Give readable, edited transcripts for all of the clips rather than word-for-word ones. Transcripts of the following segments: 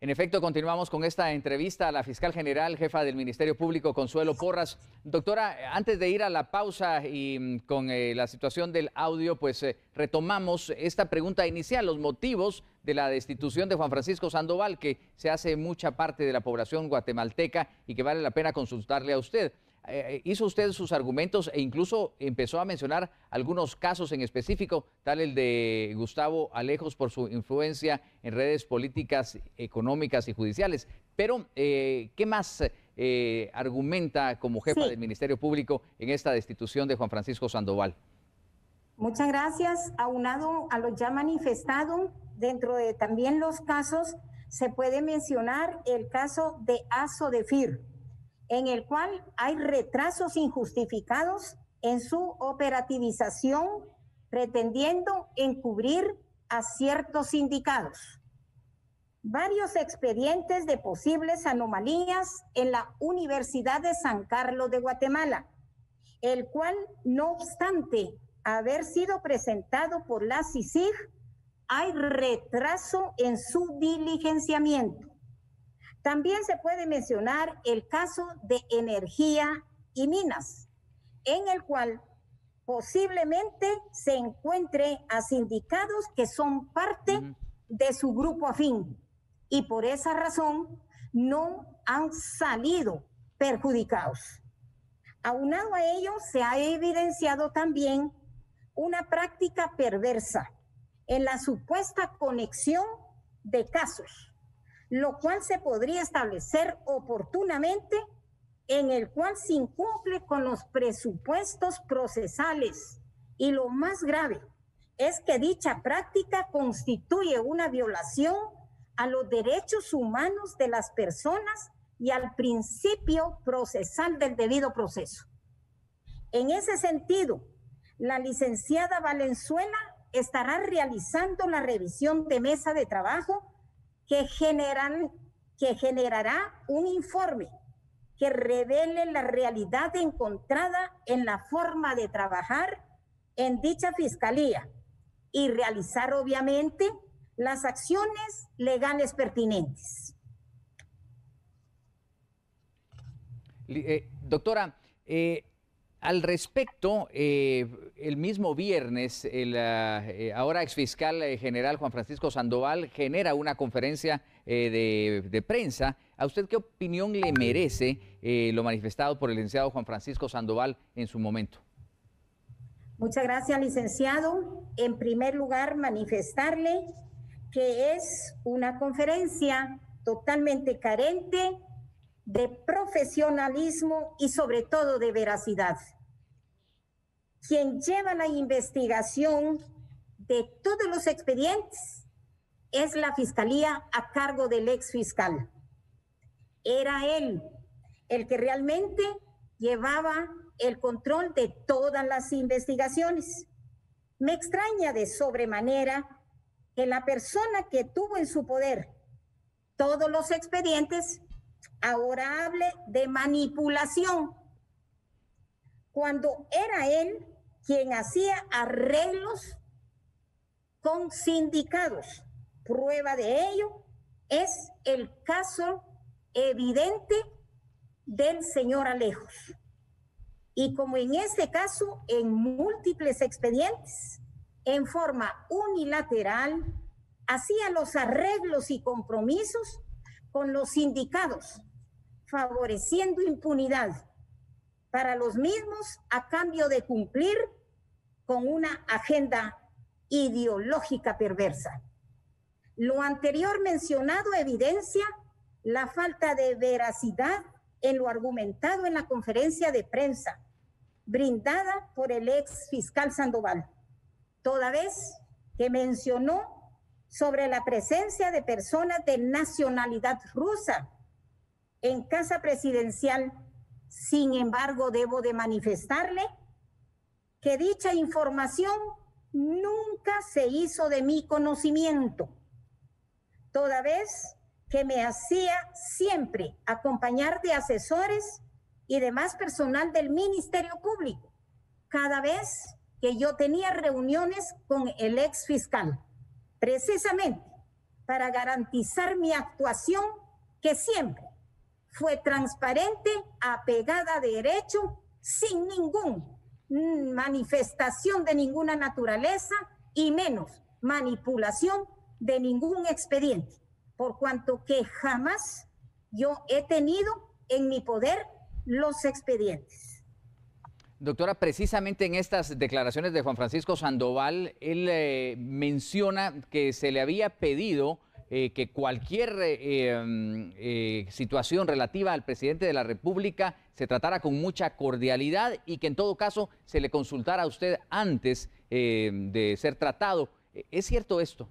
En efecto, continuamos con esta entrevista a la fiscal general, jefa del Ministerio Público, Consuelo Porras. Doctora, antes de ir a la pausa y con la situación del audio, pues retomamos esta pregunta inicial, los motivos de la destitución de Juan Francisco Sandoval, que se hace mucha parte de la población guatemalteca y que vale la pena consultarle a usted. Hizo usted sus argumentos e incluso empezó a mencionar algunos casos en específico, tal el de Gustavo Alejos por su influencia en redes políticas, económicas y judiciales. Pero, ¿qué más argumenta como jefa del Ministerio Público en esta destitución de Juan Francisco Sandoval? Muchas gracias. Aunado a lo ya manifestado, dentro de también los casos, se puede mencionar el caso de Asodefir, en el cual hay retrasos injustificados en su operativización, pretendiendo encubrir a ciertos sindicatos. Varios expedientes de posibles anomalías en la Universidad de San Carlos de Guatemala, el cual, no obstante haber sido presentado por la CICIG, hay retraso en su diligenciamiento. También se puede mencionar el caso de Energía y Minas, en el cual posiblemente se encuentre a sindicatos que son parte de su grupo afín y por esa razón no han salido perjudicados. Aunado a ello, se ha evidenciado también una práctica perversa en la supuesta conexión de casos, lo cual se podría establecer oportunamente, en el cual se incumple con los presupuestos procesales. Y lo más grave es que dicha práctica constituye una violación a los derechos humanos de las personas y al principio procesal del debido proceso. En ese sentido, la licenciada Valenzuela estará realizando la revisión de mesa de trabajo que generará un informe que revele la realidad encontrada en la forma de trabajar en dicha fiscalía y realizar obviamente las acciones legales pertinentes. Doctora, al respecto, el mismo viernes, el ahora exfiscal general Juan Francisco Sandoval genera una conferencia de prensa. ¿A usted qué opinión le merece lo manifestado por el licenciado Juan Francisco Sandoval en su momento? Muchas gracias, licenciado. En primer lugar, manifestarle que es una conferencia totalmente carente de profesionalismo y sobre todo de veracidad. Quien lleva la investigación de todos los expedientes es la Fiscalía a cargo del ex fiscal. Era él el que realmente llevaba el control de todas las investigaciones. Me extraña de sobremanera que la persona que tuvo en su poder todos los expedientes ahora hable de manipulación, cuando era él quien hacía arreglos con sindicatos. Prueba de ello es el caso evidente del señor Alejos. Y como en este caso, en múltiples expedientes, en forma unilateral, hacía los arreglos y compromisos con los sindicatos, favoreciendo impunidad para los mismos a cambio de cumplir con una agenda ideológica perversa. Lo anterior mencionado evidencia la falta de veracidad en lo argumentado en la conferencia de prensa brindada por el ex fiscal Sandoval, toda vez que mencionó sobre la presencia de personas de nacionalidad rusa en casa presidencial. Sin embargo, debo de manifestarle que dicha información nunca se hizo de mi conocimiento, toda vez que me hacía siempre acompañar de asesores y demás personal del Ministerio Público, cada vez que yo tenía reuniones con el ex fiscal, precisamente para garantizar mi actuación, que siempre fue transparente, apegada a derecho, sin ninguna manifestación de ninguna naturaleza y menos manipulación de ningún expediente, por cuanto que jamás yo he tenido en mi poder los expedientes. Doctora, precisamente en estas declaraciones de Juan Francisco Sandoval, él menciona que se le había pedido que cualquier situación relativa al presidente de la República se tratara con mucha cordialidad y que en todo caso se le consultara a usted antes de ser tratado. ¿Es cierto esto?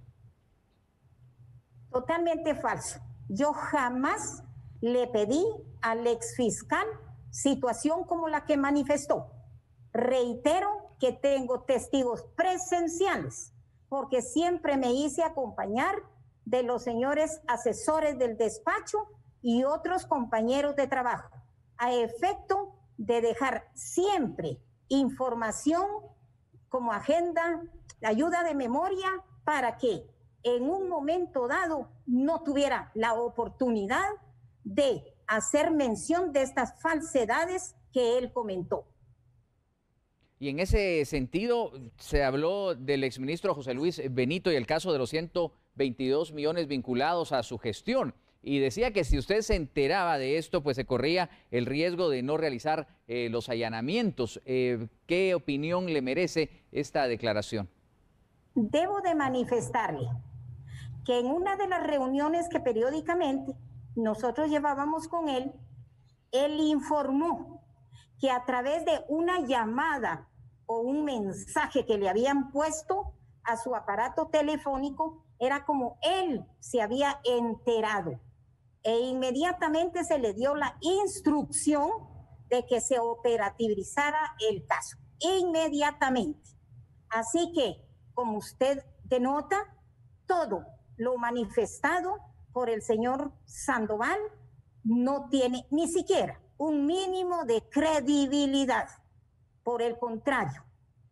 Totalmente falso. Yo jamás le pedí al exfiscal situación como la que manifestó. Reitero que tengo testigos presenciales, porque siempre me hice acompañar de los señores asesores del despacho y otros compañeros de trabajo, a efecto de dejar siempre información como agenda, ayuda de memoria, para que en un momento dado no tuviera la oportunidad de hacer mención de estas falsedades que él comentó. Y en ese sentido, se habló del exministro José Luis Benito y el caso de los 122 millones vinculados a su gestión. Y decía que si usted se enteraba de esto, pues se corría el riesgo de no realizar los allanamientos. ¿Qué opinión le merece esta declaración? Debo de manifestarle que en una de las reuniones que periódicamente nosotros llevábamos con él, él informó que a través de una llamada o un mensaje que le habían puesto a su aparato telefónico, era como él se había enterado. E inmediatamente se le dio la instrucción de que se operativizara el caso. Inmediatamente. Así que, como usted denota, todo lo manifestado por el señor Sandoval no tiene ni siquiera un mínimo de credibilidad. Por el contrario,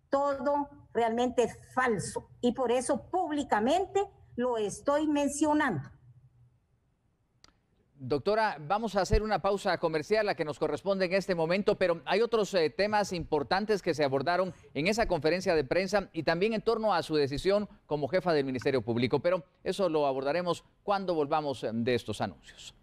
todo realmente es falso y por eso públicamente lo estoy mencionando. Doctora, vamos a hacer una pausa comercial, la que nos corresponde en este momento, pero hay otros temas importantes que se abordaron en esa conferencia de prensa y también en torno a su decisión como jefa del Ministerio Público, pero eso lo abordaremos cuando volvamos de estos anuncios.